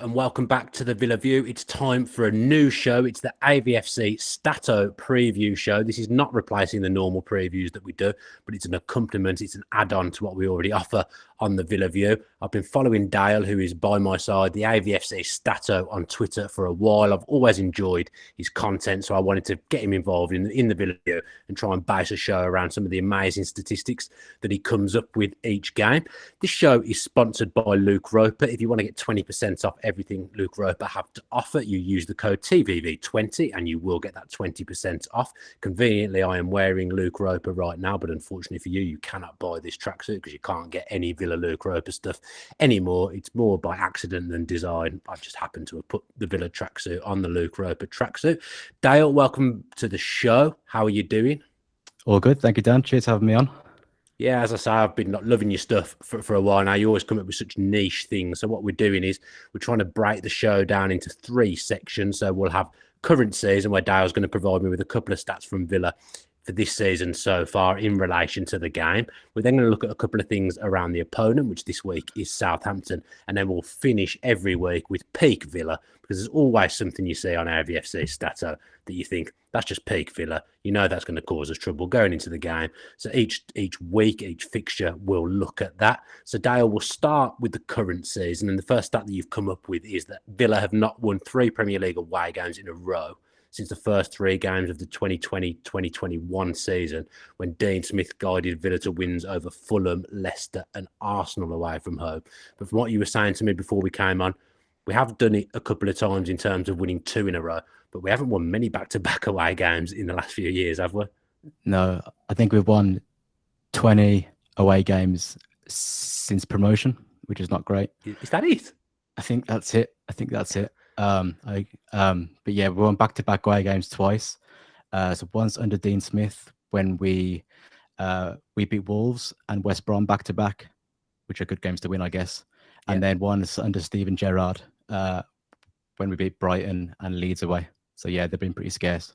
and welcome back to the Villa View. It's time for a new show. It's the AVFC STATTO preview show. This is not replacing the normal previews that we do, but it's an accompaniment. It's an add-on to what we already offer on the Villa View. I've been following Dale, who is by my side, the AVFC STATTO on Twitter for a while. I've always enjoyed his content, so I wanted to get him involved in the Villa View and try and base a show around some of the amazing statistics that he comes up with each game. This show is sponsored by Luke Roper. If you want to get 20% off everything Luke Roper have to offer, you use the code TVV20 and you will get that 20% off. Conveniently, I am wearing Luke Roper right now, but unfortunately for you, you cannot buy this tracksuit because you can't get any Villa Luke Roper stuff anymore. It's more by accident than design. I just happened to have put the Villa tracksuit on the Luke Roper tracksuit. Dale, welcome to the show. How are you doing? All good. Thank you, Dan. Cheers for having me on. Yeah, as I say, I've been loving your stuff for a while now. You always come up with such niche things. So what we're doing is we're trying to break the show down into 3 sections. So we'll have current season, where Dale's going to provide me with a couple of stats from Villa for this season so far in relation to the game. We're then going to look at a couple of things around the opponent, which this week is Southampton. And then we'll finish every week with Peak Villa, because there's always something you see on AVFC STATTO that you think, that's just Peak Villa. You know that's going to cause us trouble going into the game. So each week, each fixture, we'll look at that. So Dale, we'll start with the current season. And the first stat that you've come up with is that Villa have not won 3 Premier League away games in a row since the first 3 games of the 2020-2021 season, when Dean Smith guided Villa to wins over Fulham, Leicester and Arsenal away from home. But from what you were saying to me before we came on, we have done it a couple of times in terms of winning 2 in a row, but we haven't won many back-to-back away games in the last few years, have we? No, I think we've won 20 away games since promotion, which is not great. Is that it? I think that's it. But yeah, we won back-to-back away games twice. So once under Dean Smith when we beat Wolves and West Brom back-to-back, which are good games to win, I guess. And then once under Steven Gerrard when we beat Brighton and Leeds away. So yeah, they've been pretty scarce.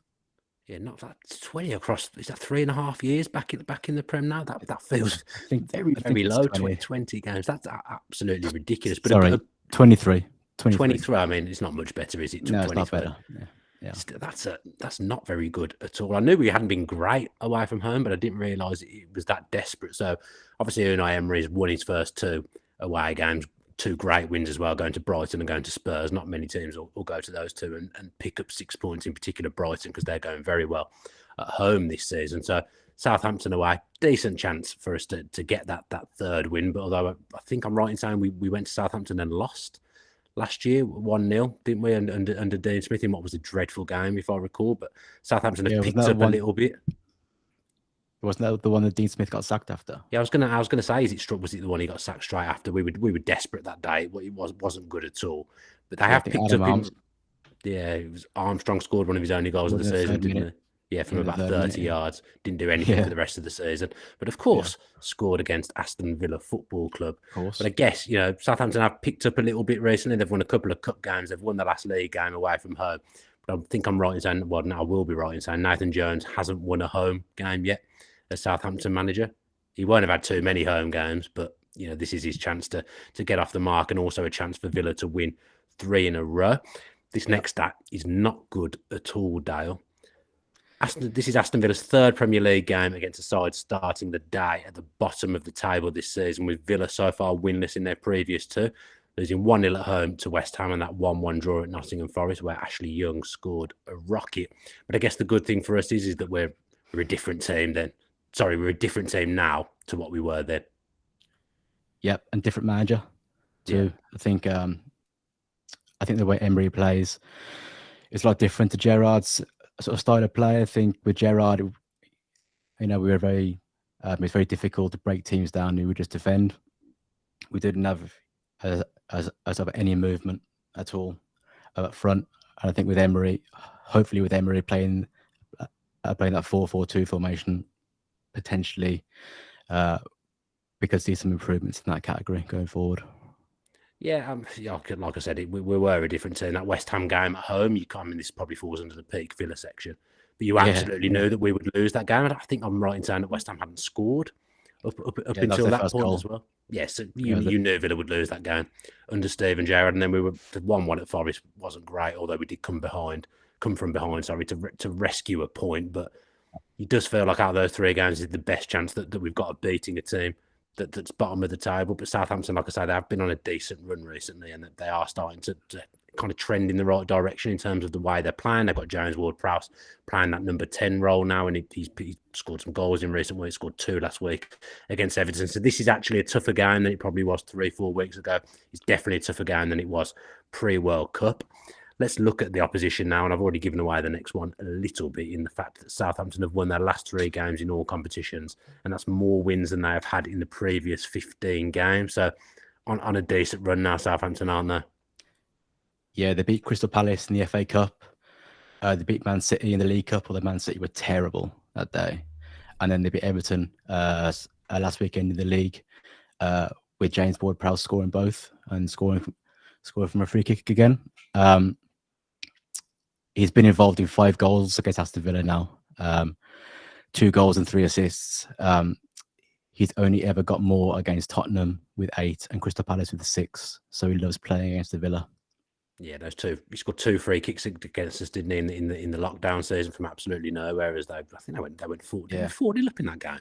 Yeah, not that 20 across. Is that 3.5 years back in the Prem now? That feels very low. 20 games. That's absolutely ridiculous. But sorry, 23. 23. I mean, it's not much better, is it? No, it's not better. Yeah. That's not very good at all. I knew we hadn't been great away from home, but I didn't realise it was that desperate. So obviously, Unai Emery's won his first 2 away games, 2 great wins as well, going to Brighton and going to Spurs. Not many teams will go to those 2 and pick up 6 points, in particular Brighton, because they're going very well at home this season. So Southampton away, decent chance for us to get that 3rd win. But although I think I'm right in saying we went to Southampton and lost last year 1-0, didn't we, under Dean Smith in what was a dreadful game, if I recall. But Southampton have picked up a little bit. Wasn't that the one that Dean Smith got sacked after? Yeah, I was gonna say, was it the one he got sacked straight after? We were desperate that day. It wasn't good at all. But they have picked up. It was Armstrong scored one of his only goals of the season, didn't he? Yeah, from about 30 yards. Didn't do anything for the rest of the season. But of course, scored against Aston Villa Football Club. Of course. But I guess, Southampton have picked up a little bit recently. They've won a couple of cup games. They've won the last league game away from home. But I think I'm right in saying, well, no, I will be right in saying Nathan Jones hasn't won a home game yet as Southampton manager. He won't have had too many home games, but this is his chance to get off the mark, and also a chance for Villa to win 3 in a row. This next stat is not good at all, Dale. This is Aston Villa's 3rd Premier League game against a side starting the day at the bottom of the table this season, with Villa so far winless in their previous 2, losing 1-0 at home to West Ham and that 1-1 draw at Nottingham Forest, where Ashley Young scored a rocket. But I guess the good thing for us is that we're a different team then. Sorry, we're a different team now to what we were then. Yep, and different manager too. Yeah. I think the way Emery plays is a lot different to Gerrard's sort of style of play. I think with Gerrard, we were it's very difficult to break teams down. We would just defend. We didn't have as of any movement at all up front. And I think with Emery, hopefully with Emery playing that 4-4-2 formation, potentially we could see some improvements in that category going forward. Yeah, like I said, we were a different team. That West Ham game at home, this probably falls under the Peak Villa section, but you absolutely knew that we would lose that game. And I think I'm right in saying that West Ham hadn't scored up Yeah, until their that first point goal. as well. Yes, Yeah, you knew Villa would lose that game under Steven Gerrard, and then we were the 1-1 at Forest wasn't great, although we did come from behind, sorry, to rescue a point. But it does feel like out of those 3 games is the best chance that we've got of beating a team that's bottom of the table. But Southampton, like I say, they have been on a decent run recently, and that they are starting to kind of trend in the right direction in terms of the way they're playing. They've got James Ward-Prowse playing that number 10 role now, and he's scored some goals in recent weeks. Scored 2 last week against Everton. So this is actually a tougher game than it probably was 3-4 weeks ago. It's definitely a tougher game than it was pre-World Cup. Let's look at the opposition now, and I've already given away the next one a little bit in the fact that Southampton have won their last 3 games in all competitions, and that's more wins than they have had in the previous 15 games. So on a decent run now, Southampton, aren't they? Yeah, they beat Crystal Palace in the FA Cup. They beat Man City in the League Cup, although Man City were terrible that day. And then they beat Everton last weekend in the league with James Ward-Prowse scoring both and scoring from a free kick again. He's been involved in 5 goals against Aston Villa now, 2 goals and 3 assists. He's only ever got more against Tottenham with 8 and Crystal Palace with 6. So he loves playing against the Villa. Yeah, those 2. He scored 2 free kicks against us, didn't he, in the lockdown season from absolutely nowhere? As I think they went 4-0 up in that game.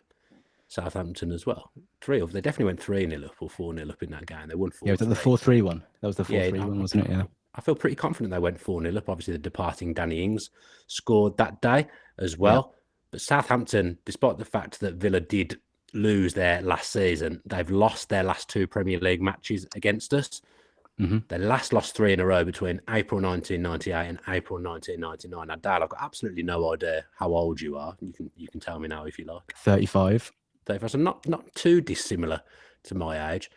Southampton as well. They definitely went 3-0 up or 4-0 up in that game. They won 4-3. Yeah, was that the 4-3 one? That was the 4-3 one, wasn't it? Yeah. I feel pretty confident they went 4-0 up. Obviously, the departing Danny Ings scored that day as well. Yeah. But Southampton, despite the fact that Villa did lose their last season, they've lost their last 2 Premier League matches against us. Mm-hmm. They last lost 3 in a row between April 1998 and April 1999. Now, Dale, I've got absolutely no idea how old you are. You can tell me now if you like. 35. 35, so not too dissimilar to my age.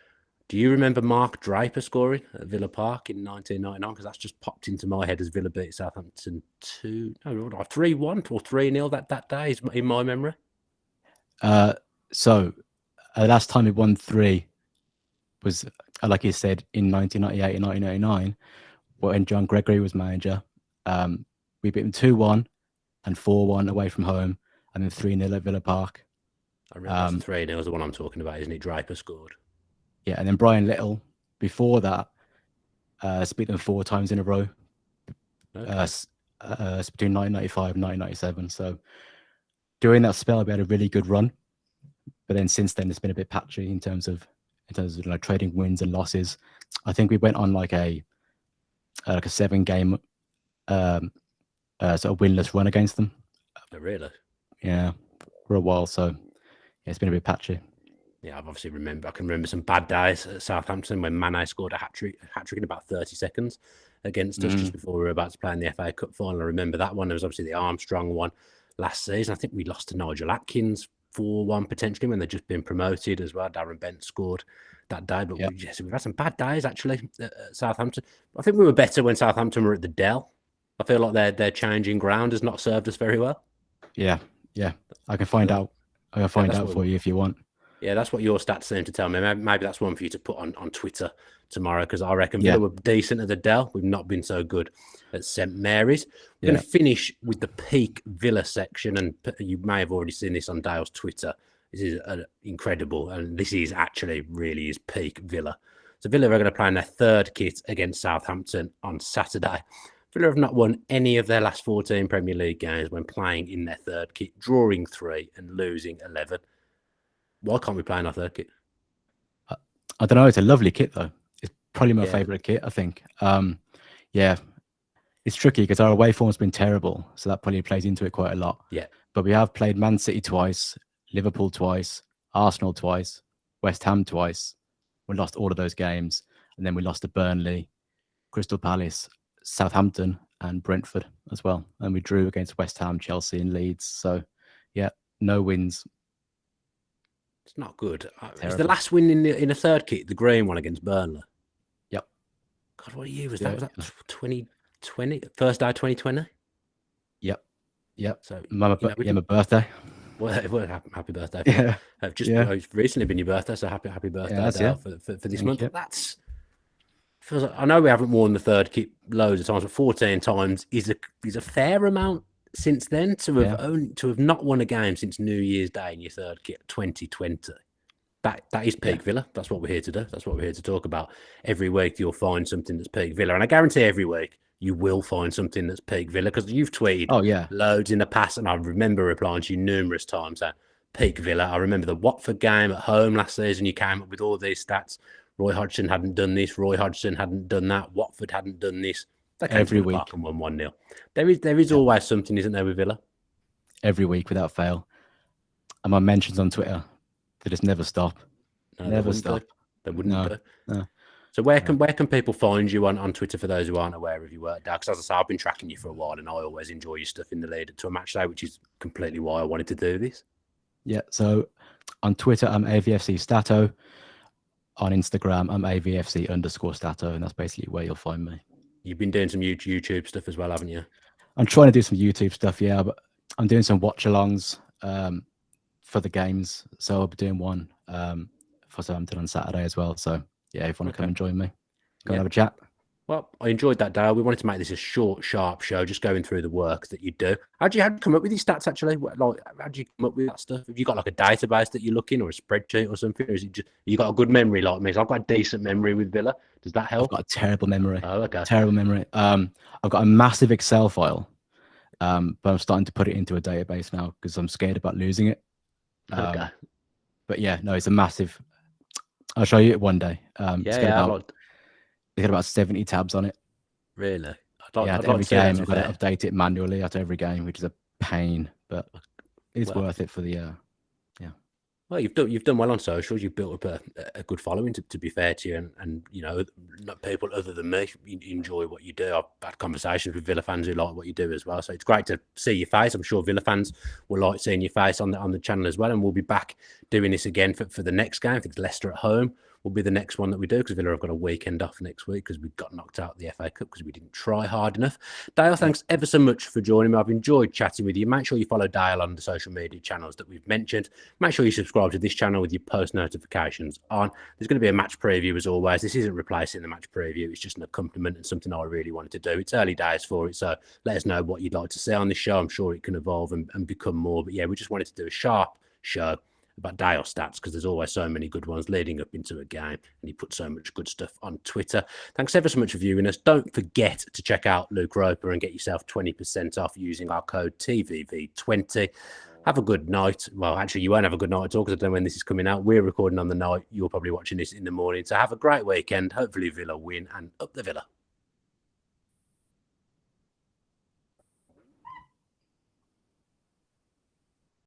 Do you remember Mark Draper scoring at Villa Park in 1999? Because that's just popped into my head as Villa beat Southampton 3-1 or 3-0 that day is in my memory. So the last time we won 3 was, like you said, in 1998 and 1999, when John Gregory was manager. We beat them 2-1 and 4-1 away from home, and then 3-0 at Villa Park. I remember 3-0 is the one I'm talking about, isn't it? Draper scored. Yeah, and then Brian Little, before that, beat them 4 times in a row. Okay. Between 1995 and 1997. So during that spell, we had a really good run. But then since then, it's been a bit patchy in terms of like trading wins and losses. I think we went on like a 7-game sort of winless run against them. Oh, really? Yeah, for a while. So yeah, it's been a bit patchy. Yeah, I can remember some bad days at Southampton when Mane scored a hat-trick in about 30 seconds against us just before we were about to play in the FA Cup final. I remember that one. There was obviously the Armstrong one last season. I think we lost to Nigel Atkins 4-1 potentially when they'd just been promoted as well. Darren Bent scored that day. But we've had some bad days actually at Southampton. I think we were better when Southampton were at the Dell. I feel like their changing ground has not served us very well. Yeah. I can find out. I can find out for you if you want. Yeah, that's what your stats seem to tell me. Maybe that's one for you to put on Twitter tomorrow, because I reckon Villa were decent at the Dell. We've not been so good at St Mary's. We're going to finish with the Peak Villa section, and you may have already seen this on Dale's Twitter. This is incredible, and this is actually really is peak Villa. So Villa are going to play in their 3rd kit against Southampton on Saturday. Villa have not won any of their last 14 Premier League games when playing in their 3rd kit, drawing 3 and losing 11. Why can't we play in our 3rd kit? I don't know. It's a lovely kit, though. It's probably my favourite kit, I think. Yeah, it's tricky because our away form's been terrible, so that probably plays into it quite a lot. Yeah. But we have played Man City twice, Liverpool twice, Arsenal twice, West Ham twice. We lost all of those games, and then we lost to Burnley, Crystal Palace, Southampton, and Brentford as well. And we drew against West Ham, Chelsea, and Leeds. So, yeah, no wins. It's not good. Is the last win in a 3rd kit the green one against Burnley? Yep. God, what year was that? Was that 2020? First day of 2020? Yep. So my birthday. Well, happy birthday! Yeah. It's recently been your birthday, so happy birthday for this month. You. That's feels like, I know we haven't worn the 3rd kit loads of times, but 14 times is a fair amount since then to have not won a game since New Year's Day in your 3rd kit 2020. That is peak Villa. That's what we're here to do. That's what we're here to talk about. Every week you'll find something that's peak Villa, and I guarantee every week you will find something that's peak Villa because you've tweeted loads in the past, and I remember replying to you numerous times that peak Villa. I remember the Watford game at home last season. You came up with all these stats. Roy Hodgson hadn't done this. Roy Hodgson hadn't done that. Watford hadn't done this. They came every to the week park and won 1-0. There is always something, isn't there, with Villa? Every week without fail. And my mentions on Twitter, they just never stop. No, never stop. They wouldn't do. No. So where can people find you on Twitter for those who aren't aware of your work, Dad? Because as I say, I've been tracking you for a while, and I always enjoy your stuff in the lead up to a match day, which is completely why I wanted to do this. Yeah. So on Twitter, I'm AVFC STATTO. On Instagram, I'm AVFC_STATTO, and that's basically where you'll find me. You've been doing some YouTube stuff as well, haven't you? I'm trying to do some YouTube stuff, yeah, but I'm doing some watch-alongs for the games. So I'll be doing one for Southampton on Saturday as well. So yeah, if you want to come and join me, go and have a chat. Well, I enjoyed that, Dale. We wanted to make this a short, sharp show, just going through the work that you do. How'd you come up with these stats, actually? Like, how'd you come up with that stuff? Have you got like a database that you're looking, or a spreadsheet or something? Or is it just, you got a good memory like me? So I've got a decent memory with Villa. Does that help? I've got a terrible memory. Oh, okay. Terrible memory. I've got a massive Excel file, but I'm starting to put it into a database now because I'm scared about losing it. Okay. But yeah, no, it's a massive. I'll show you it one day. It's got about 70 tabs on it. Really? Every game I've got to update it manually after every game, which is a pain, but it's worth it for the Well, you've done well on socials. You've built up a good following, to be fair to you, and you know, people other than me enjoy what you do. I've had conversations with Villa fans who like what you do as well, so it's great to see your face. I'm sure Villa fans will like seeing your face on the channel as well, and we'll be back doing this again for the next game. I think it's Leicester at home will be the next one that we do, because Villa have got a weekend off next week because we got knocked out of the FA Cup because we didn't try hard enough. Dale, thanks ever so much for joining me. I've enjoyed chatting with you. Make sure you follow Dale on the social media channels that we've mentioned. Make sure you subscribe to this channel with your post notifications on. There's going to be a match preview as always. This isn't replacing the match preview. It's just an accompaniment and something I really wanted to do. It's early days for it, so let us know what you'd like to see on this show. I'm sure it can evolve and become more. But yeah, we just wanted to do a sharp show about Dale stats, because there's always so many good ones leading up into a game, and he puts so much good stuff on Twitter. Thanks ever so much for viewing us. Don't forget to check out Luke Roper and get yourself 20% off using our code TVV20. Have a good night. Well, actually, you won't have a good night at all, because I don't know when this is coming out. We're recording on the night. You're probably watching this in the morning. So have a great weekend. Hopefully Villa win, and up the Villa.